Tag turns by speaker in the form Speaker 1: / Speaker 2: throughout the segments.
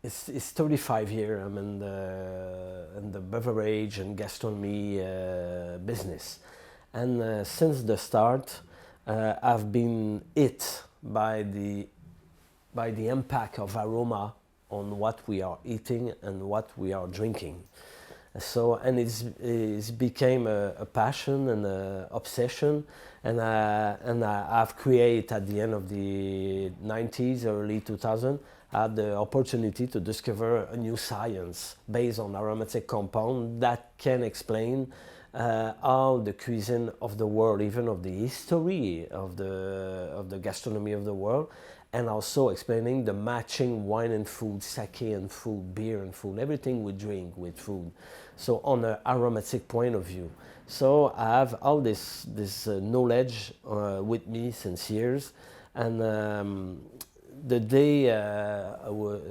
Speaker 1: it's 35 years I'm in the beverage and gastronomy business. And since the start, I've been hit by the impact of aroma on what we are eating and what we are drinking. So, and it's became a passion and an obsession, and I've created at the end of the 90s, early 2000, I had the opportunity to discover a new science based on aromatic compound that can explain all the cuisine of the world, even of the history of the gastronomy of the world, and also explaining the matching wine and food, sake and food, beer and food, everything we drink with food. So on an aromatic point of view. So I have all this knowledge with me since years, and the day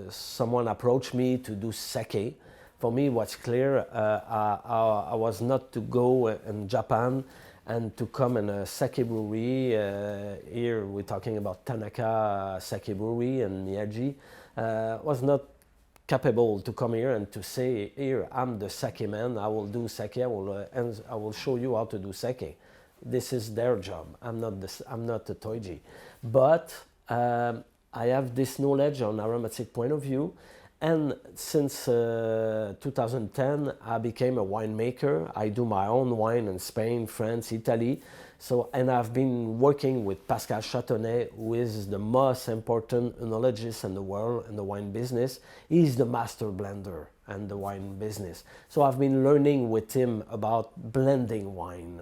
Speaker 1: someone approached me to do sake, for me what's clear, I was not to go in Japan and to come in a sake brewery. Here we're talking about Tanaka Sake Brewery in Miyagi. Was not capable to come here and to say, here, I'm the sake man, I will do sake, I will show you how to do sake. This is their job. I'm not a toiji. But I have this knowledge on aromatic point of view. And since 2010, I became a winemaker. I do my own wine in Spain, France, Italy. So, and I've been working with Pascal Chatonnet, who is the most important enologist in the world in the wine business. He's the master blender in the wine business. So I've been learning with him about blending wine.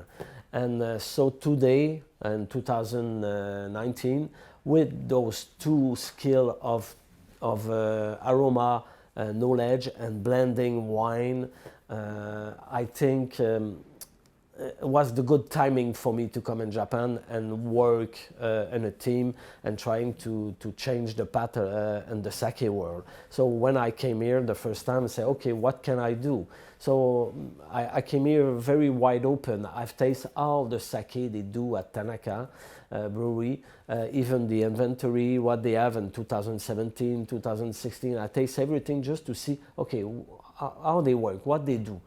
Speaker 1: And so today, in 2019, with those two skills of aroma knowledge and blending wine, I think it was the good timing for me to come in Japan and work in a team and trying to change the path in the sake world. So when I came here the first time, I said, okay, what can I do? So I came here very wide open. I've tasted all the sake they do at Tanaka Brewery, even the inventory, what they have in 2017, 2016. I taste everything just to see, okay, how they work, what they do.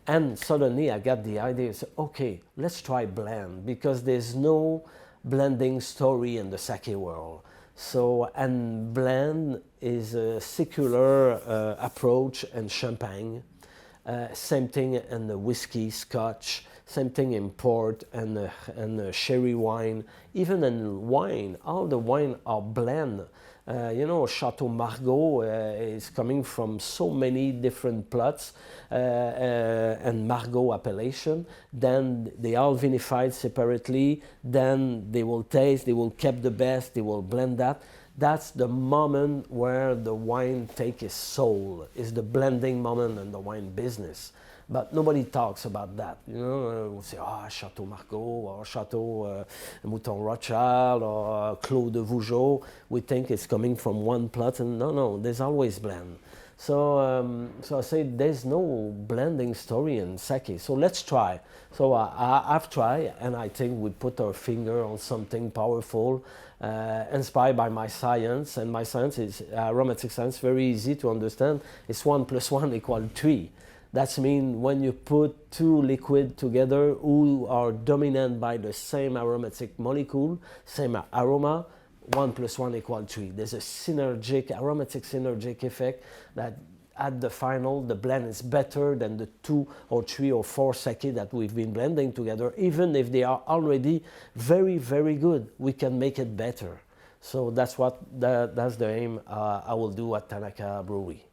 Speaker 1: And suddenly I got the idea, so, okay, let's try blend, because there's no blending story in the sake world. So, and blend is a secular approach in champagne, same thing in the whiskey, scotch, same thing in port and sherry wine. Even in wine, all the wine are blend. You know, Chateau Margaux is coming from so many different plots and Margaux appellation. Then they all vinified separately. Then they will taste, they will keep the best, they will blend that. That's the moment where the wine takes its soul, is the blending moment in the wine business. But nobody talks about that. You know, we'll say, Chateau Margaux, or Chateau Mouton Rothschild, or Clos de Vougeot. We think it's coming from one plot, and no, there's always blend. So, so I say there's no blending story in sake. So let's try. So I've tried, and I think we put our finger on something powerful, inspired by my science. And my science is aromatic science, very easy to understand. It's 1 + 1 = 3. That means when you put two liquids together who are dominant by the same aromatic molecule, same aroma, 1 + 1 = 3. There's a synergic, aromatic synergic effect that at the final, the blend is better than the 2 or 3 or 4 sake that we've been blending together. Even if they are already very, very good, we can make it better. So that's the aim I will do at Tanaka Brewery.